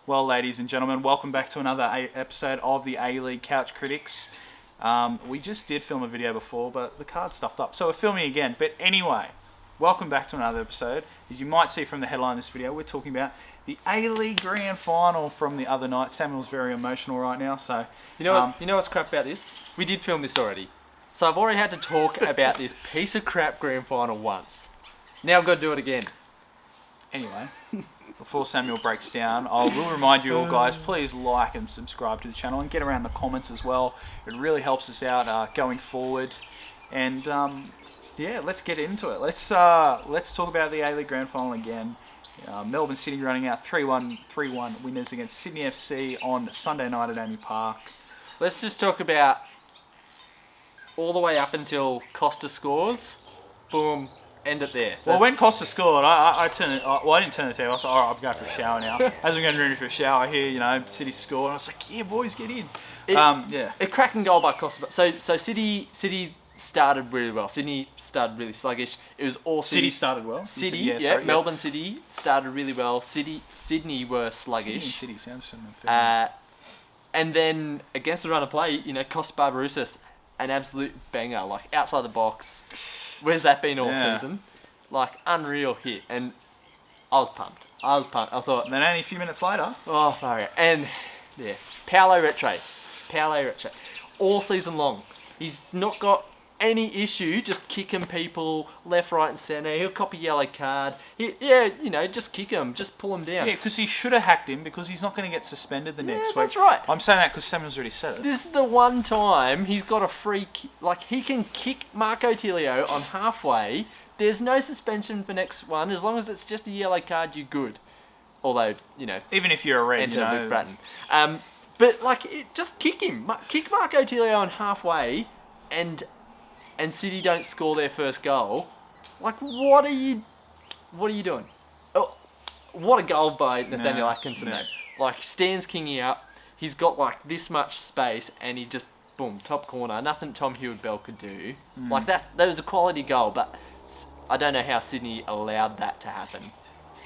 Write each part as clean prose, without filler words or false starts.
Well, ladies and gentlemen, welcome back to another episode of the A-League Couch Critics. We just did film a video before, but the card stuffed up, so we're filming again. But anyway, welcome back to another episode. As you might see from the headline of this video, we're talking about the A-League Grand Final from the other night. Samuel's very emotional right now, so... You know what's crap about this? We did film this already. So I've already had to talk about this piece of crap Grand Final once. Now I've got to do it again. Anyway... Before Samuel breaks down, I will remind you all, guys, please like and subscribe to the channel and get around the comments as well. It really helps us out going forward. And yeah, let's get into it. Let's talk about the A-League Grand Final again. Melbourne City running out 3-1 winners against Sydney FC on Sunday night at Amy Park. Let's just talk about all the way up until Costa scores. Boom. End it there. Well, when Costa scored, I didn't turn the TV. I was like, all right, I'm going for a shower now. As I'm getting ready for a shower here, City scored. I was like, yeah, boys, get in. A cracking goal by Costa. So City started really well. Sydney started really sluggish. It was all City. City started well. Melbourne City started really well. Sydney were sluggish. City sounds familiar. And then against the run of play, Costa Barbarouses, an absolute banger, like outside the box. Where's that been all season? Like, unreal hit. And I was pumped. I thought... And then only a few minutes later... Oh, far out. And, yeah, Paolo Retre. All season long. He's not got any issue just kicking people left, right and centre. He'll cop a yellow card. Just kick him. Just pull him down. Yeah, because he should have hacked him because he's not going to get suspended the next week. That's right. I'm saying that because Samuel's already said it. This is the one time he's got a free kick. Like, he can kick Marco Tilio on halfway. There's no suspension for next one. As long as it's just a yellow card, you're good. Although, even if you're a red, enter Luke Bratton. But, just kick him. Kick Marco Tilio on halfway and City don't score their first goal. Like, what are you doing? Oh, what a goal by Nathaniel Atkinson, though. Like, stands Kingy up. He's got, like, this much space, and he just, boom, top corner. Nothing Tom Hewitt-Bell could do. Like, that was a quality goal, but I don't know how Sydney allowed that to happen.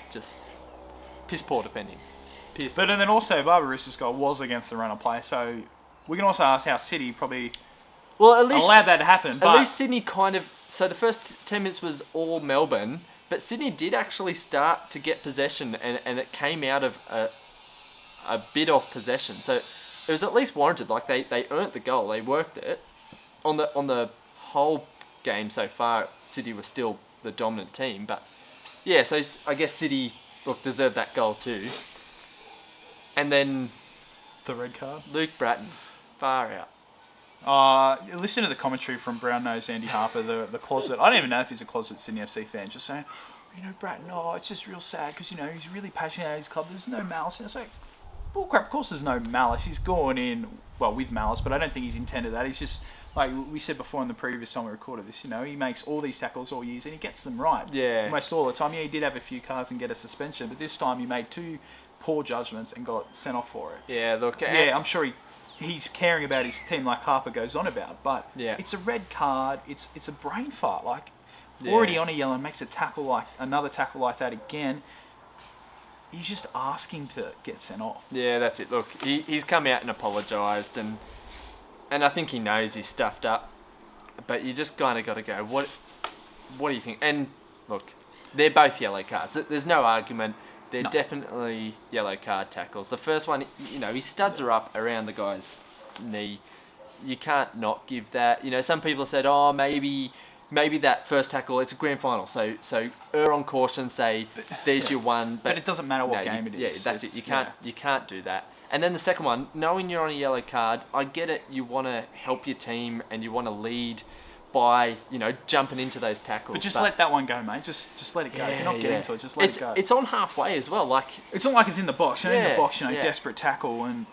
Just piss poor defending. But then also, Barbarouses' goal was against the run of play, so we can also ask how City probably... Well, at least allowed that to happen. At least Sydney kind of... So the first 10 minutes was all Melbourne, but Sydney did actually start to get possession, and it came out of a bit of possession. So it was at least warranted. Like, they earned the goal. They worked it. On the whole game so far, City was still the dominant team. But, yeah, so I guess City, deserved that goal too. And then... The red card? Luke Bratton. Far out. Listen to the commentary from Brown Nose Andy Harper, the closet. I don't even know if he's a closet Sydney FC fan, just saying, Bratton, it's just real sad because, he's really passionate about his club. There's no malice. And it's like, bullcrap, of course there's no malice. He's gone in, with malice, but I don't think he's intended that. He's just, like we said before in the previous time we recorded this, he makes all these tackles all years and he gets them right. Yeah. Almost all the time. Yeah, he did have a few cards and get a suspension, but this time he made two poor judgments and got sent off for it. Yeah, look. Yeah, I'm sure he's caring about his team like Harper goes on about, but it's a red card. It's a brain fart. Like, already on a yellow, makes another tackle like that again. He's just asking to get sent off. Yeah, that's it. Look, he's come out and apologised, and I think he knows he's stuffed up, but you just kind of got to go, what do you think? And look, they're both yellow cards. There's no argument. They're definitely yellow card tackles. The first one, he studs her up around the guy's knee. You can't not give that. Some people have said, maybe that first tackle, it's a grand final. So err on caution, say, there's your one. But it doesn't matter what game it is. Yeah, that's it. You can't do that. And then the second one, knowing you're on a yellow card, I get it. You want to help your team and you want to lead by, jumping into those tackles. But just let that one go, mate. Just let it go. If you're not getting to it, just let it go. It's on halfway as well. Like, it's not like it's in the box. In the box, desperate tackle. And,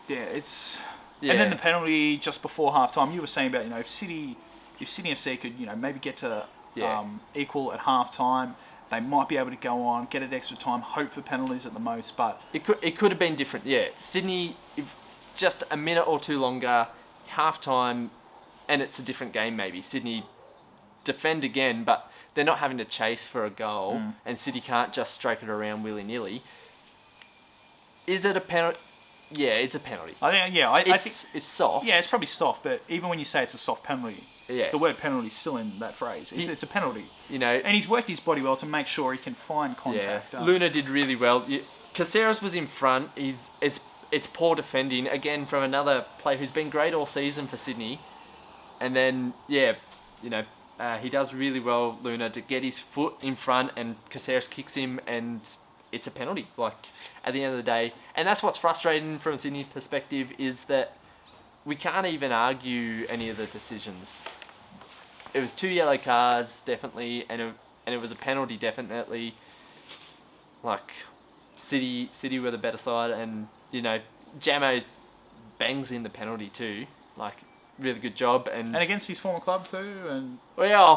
it's... Yeah. And then the penalty just before half-time. You were saying about, if Sydney FC could, maybe get to equal at half-time, they might be able to go on, get it extra time, hope for penalties at the most, but... It could have been different, yeah. Sydney, just a minute or two longer, half-time... And it's a different game, maybe. Sydney defend again, but they're not having to chase for a goal, and City can't just stroke it around willy-nilly. Is it a penalty? Yeah, it's a penalty. I think, yeah, I think It's soft. yeah, it's probably soft, but even when you say it's a soft penalty, Yeah. the word penalty is still in that phrase. It's a penalty. You know, And he's worked his body well to make sure he can find contact. Luna did really well. Caceres was in front. It's poor defending again from another player who's been great all season for Sydney, and then he does really well, Luna, to get his foot in front, and Caceres kicks him, and it's a penalty. Like at the end of the day, and that's what's frustrating from Sydney's perspective is that we can't even argue any of the decisions. It was 2 yellow cards definitely, and it was a penalty definitely. Like City were the better side, and Jamo bangs in the penalty too. Like really good job, and against his former club too, and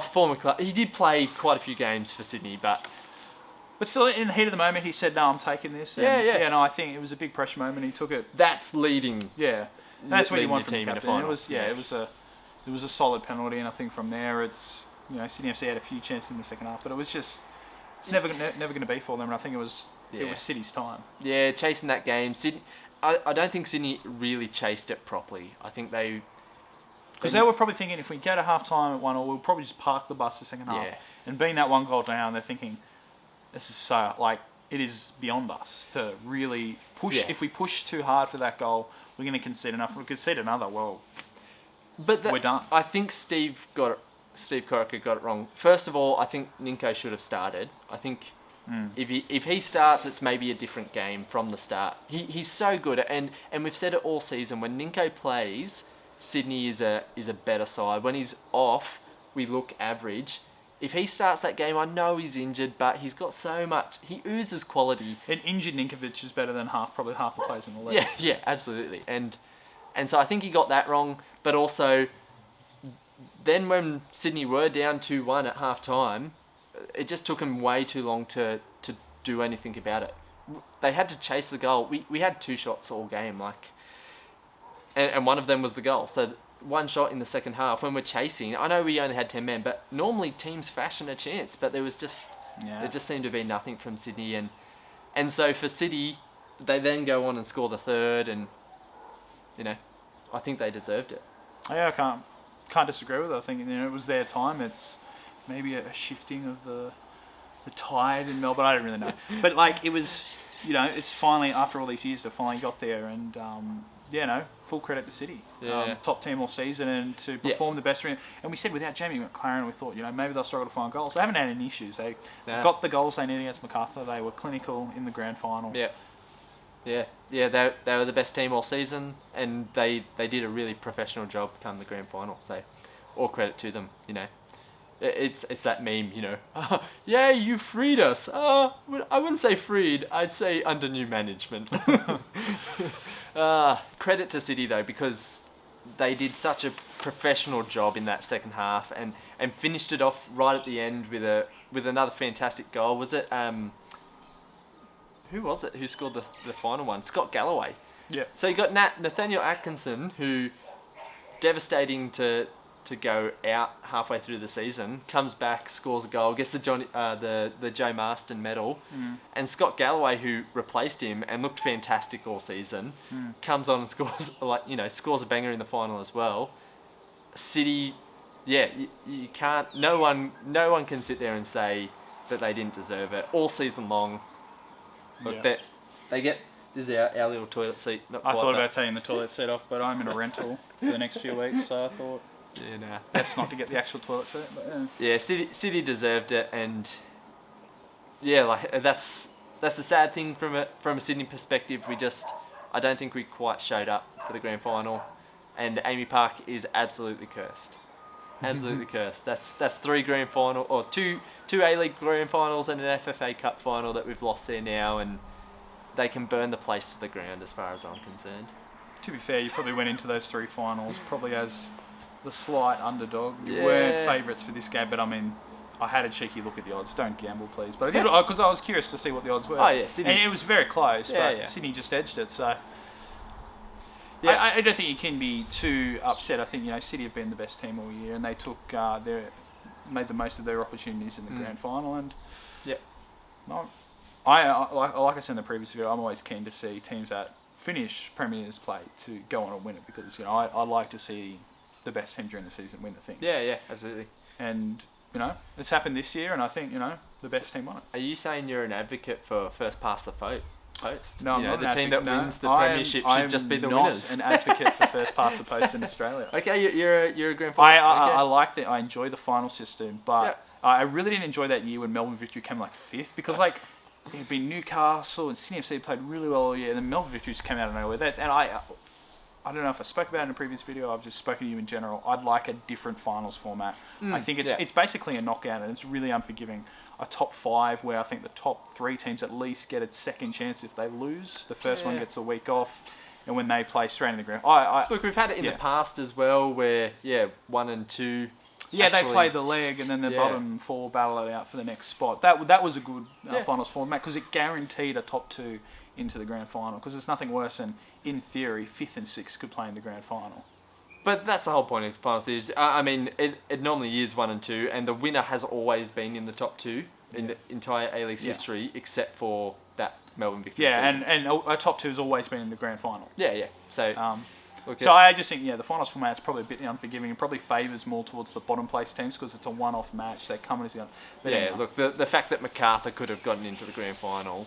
former club. He did play quite a few games for Sydney, but still in the heat of the moment, he said, "No, I'm taking this." And yeah. No, I think it was a big pressure moment. He took it. That's leading. Yeah, and that's what you want from team the in a captain. final. It was a solid penalty, and I think from there, it's Sydney FC had a few chances in the second half, but it was just it's never going to be for them. And I think it was City's time. Yeah, chasing that game. Sydney. I don't think Sydney really chased it properly. I think because they were probably thinking if we get a half time at 1-1, we'll probably just park the bus the second half. Yeah. And being that 1 goal down, they're thinking this is so it is beyond us to really push. Yeah. If we push too hard for that goal, we're going to concede enough. If we concede another, we're done. I think Steve Corica got it wrong. First of all, I think Ninko should have started. I think if he starts, it's maybe a different game from the start. He's so good, and we've said it all season. When Ninko plays, Sydney is a better side. When he's off, we look average. If he starts that game, I know he's injured, but he's got so much. He oozes quality. An injured Ninkovic is better than probably half the players in the league. Yeah, absolutely. And so I think he got that wrong. But also, then when Sydney were down 2-1 at half time, it just took them way too long to do anything about it. They had to chase the goal. We had 2 shots all game, and one of them was the goal. So 1 shot in the second half when we're chasing. I know we only had 10 men, but normally teams fashion a chance. But there just seemed to be nothing from Sydney, and so for City, they then go on and score the third, and I think they deserved it. Yeah, I can't disagree with it. I think it was their time. It's maybe a shifting of the tide in Melbourne. I don't really know, but it was it's finally after all these years they finally got there, and full credit to City. Yeah. Top team all season, and to perform the best. And we said without Jamie McLaren, we thought maybe they'll struggle to find goals. They haven't had any issues. They got the goals they needed against MacArthur. They were clinical in the grand final. Yeah. They were the best team all season, and they did a really professional job come the grand final. So, all credit to them. It's that meme. Yeah, you freed us. I wouldn't say freed. I'd say under new management. Credit to City though, because they did such a professional job in that second half, and finished it off right at the end with another fantastic goal. Was it who was it who scored the final one? Scott Galloway. Yeah. So you got Nathaniel Atkinson, who devastating to go out halfway through the season, comes back, scores a goal, gets the Joe Marston medal, and Scott Galloway, who replaced him and looked fantastic all season, comes on and scores scores a banger in the final as well. City, you can't. No one can sit there and say that they didn't deserve it all season long. Look, they get. This is our little toilet seat. I thought about taking the toilet seat off, but I'm in a rental for the next few weeks, so I thought that's not to get the actual toilet seat. But City deserved it, and that's the sad thing from a Sydney perspective. I don't think we quite showed up for the grand final, and Amy Park is absolutely cursed. Absolutely cursed. That's 3 grand final or two A-League grand finals and an FFA Cup final that we've lost there now, and they can burn the place to the ground as far as I'm concerned. To be fair, you probably went into those 3 finals probably as the slight underdog. You weren't favourites for this game, but I mean, I had a cheeky look at the odds. Don't gamble, please. But I did because I was curious to see what the odds were. Oh yeah, Sydney. And it was very close, but Sydney just edged it. So I don't think you can be too upset. I think City have been the best team all year, and they took made the most of their opportunities in the grand final, and like I said in the previous video, I'm always keen to see teams that finish Premier's play to go on and win it because I like to see the best team during the season win the thing. Yeah, absolutely. And it's happened this year, and I think the best team won it. Are you saying you're an advocate for first past the post? No, I'm not the an team advocate, that wins the premiership should just be the winners. I'm not an advocate for first past the post in Australia. Okay, you're a grand final. I like that. I enjoy the final system, but I really didn't enjoy that year when Melbourne Victory came like 5th because it'd been Newcastle and Sydney FC played really well all year, and then Melbourne Victory came out of nowhere. I don't know if I spoke about it in a previous video. I've just spoken to you in general. I'd like a different finals format. I think it's basically a knockout, and it's really unforgiving. A top 5 where I think the top 3 teams at least get a second chance if they lose. The first one gets a week off, and when they play straight in the ground. Look, we've had it in the past as well, where 1 and 2. Yeah, they play the leg, and then the bottom 4 battle it out for the next spot. That was a good finals format because it guaranteed a top 2 into the grand final. Because there's nothing worse than, in theory, 5th and 6th could play in the grand final. But that's the whole point of finals series. I mean, it normally is 1 and 2, and the winner has always been in the top 2 in the entire A-League's history, except for that Melbourne Victory season. and a top 2 has always been in the grand final. Yeah. So, I just think the finals format is probably a bit unforgiving. It probably favours more towards the bottom place teams because it's a one-off match. They come in as the. But anyway. Look, the fact that MacArthur could have gotten into the grand final,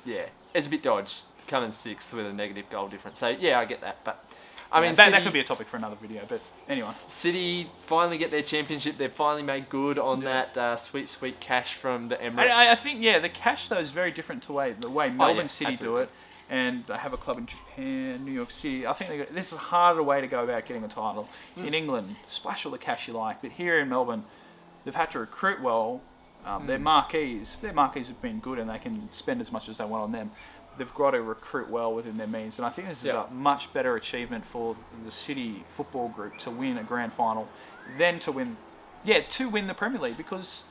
it's a bit dodged. Coming 6th with a negative goal difference. So I get that, but. I mean, that could be a topic for another video, but anyway. City finally get their championship. They've finally made good on that sweet cash from the Emirates. I think, the cash, though, is very different to the way Melbourne City do it. And they have a club in Japan, New York City. I think this is a harder way to go about getting a title. In England, splash all the cash you like. But here in Melbourne, they've had to recruit well. Their marquees have been good, and they can spend as much as they want on them. They've got to recruit well within their means, and I think this is a much better achievement for the City Football Group to win a grand final than to win the Premier League because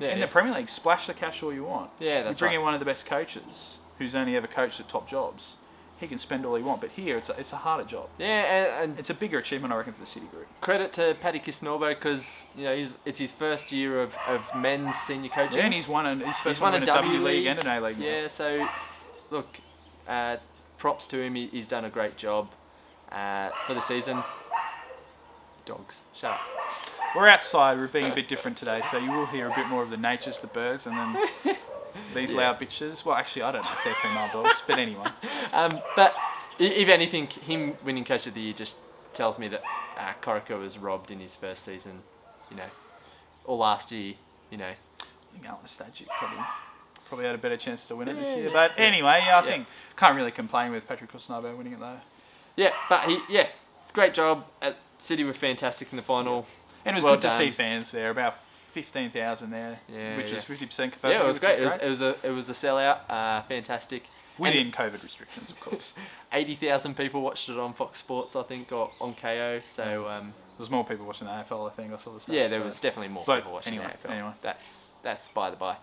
in the Premier League, splash the cash all you want. Yeah, that's you bring in one of the best coaches who's only ever coached at top jobs. He can spend all he wants, but here it's a harder job. Yeah, and it's a bigger achievement, I reckon, for the City Group. Credit to Paddy Kisnorbo because it's his first year of men's senior coaching. Yeah, and he's won his win a W League and an A League. Yeah, so. Look, props to him. He's done a great job for the season. Dogs, shut up. We're outside. We're being a bit different today, so you will hear a bit more of the natures, the birds, and then these loud bitches. Well, actually, I don't know if they're female dogs, but anyway. But if anything, him winning Coach of the Year just tells me that Corica was robbed in his first season, or last year, I think Atlas Stagic probably had a better chance to win it this year. But anyway, I think can't really complain with Patrick Kusnabo winning it though. Yeah, but great job. City were fantastic in the final. And it was good to see fans there, about 15,000 there, which was 50% capacity. Yeah, it was great. It was a sellout. Fantastic. Within COVID restrictions, of course. 80,000 people watched it on Fox Sports, I think, or on KO. So there's more people watching the AFL, I think. I saw the stats. Yeah, there was definitely more people watching the AFL. Anyway. That's by the by.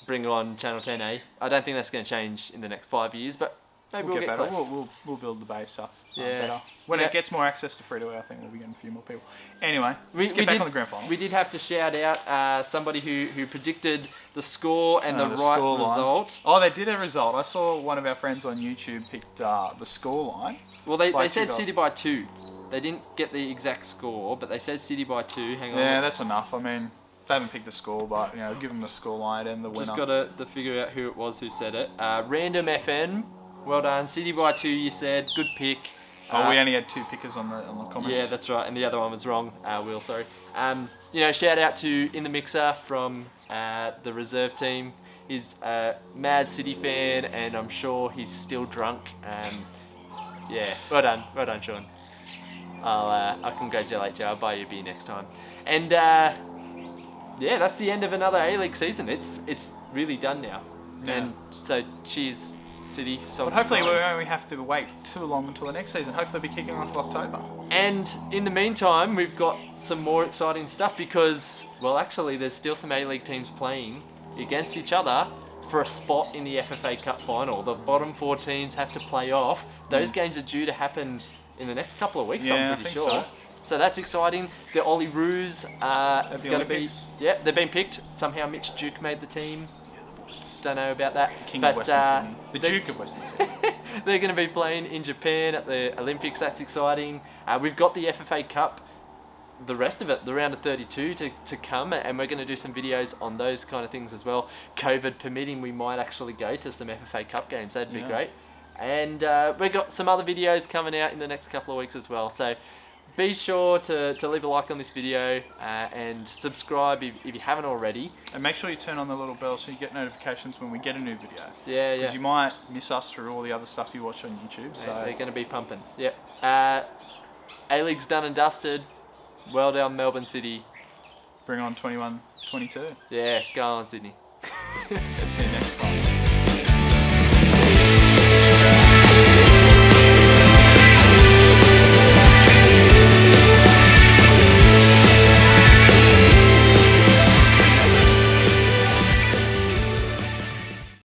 Bring on Channel 10A. I don't think that's going to change in the next 5 years, but maybe we'll get better. close. We'll build the base up better. When it gets more access to free-to-air, I think we'll be getting a few more people. Anyway, let's get back on the grand final. We did have to shout out somebody who predicted the score and the right result. Oh, they did a result. I saw one of our friends on YouTube picked the score line. Well, they said City by 2. They didn't get the exact score, but they said City by 2. Hang on. Yeah, that's enough. I mean, they haven't picked the score, but give them the score line and the winner. Just got to figure out who it was who said it. Random FN, well done. City by 2, you said. Good pick. We only had 2 pickers on the comments. Yeah, that's right, and the other one was wrong. Will, sorry. Shout out to In the Mixer from the reserve team. He's a mad City fan, and I'm sure he's still drunk. Well done, Sean. I'll congratulate you. I'll buy you a beer next time. And that's the end of another A-League season. It's really done now. Yeah. And so cheers, City. But hopefully we won't have to wait too long until the next season. Hopefully we'll be kicking off October. And in the meantime, we've got some more exciting stuff because, actually there's still some A-League teams playing against each other for a spot in the FFA Cup final. The bottom 4 teams have to play off. Those games are due to happen in the next couple of weeks, I'm pretty sure. So that's exciting. The Ollie Roos are going to be... Yeah, they've been picked. Somehow Mitch Duke made the team. don't know about that. King but of Western Sydney. The Duke of Western Sydney. they're going to be playing in Japan at the Olympics. That's exciting. We've got the FFA Cup, the rest of it, the round of 32 to come, and we're going to do some videos on those kind of things as well. COVID permitting, we might actually go to some FFA Cup games. That'd be great. And we've got some other videos coming out in the next couple of weeks as well. So be sure to leave a like on this video and subscribe if you haven't already. And make sure you turn on the little bell so you get notifications when we get a new video. Yeah. Because you might miss us through all the other stuff you watch on YouTube. So they're going to be pumping. Yep. A-League's done and dusted. Well done, Melbourne City. Bring on 21-22. Yeah, go on, Sydney. See you next time.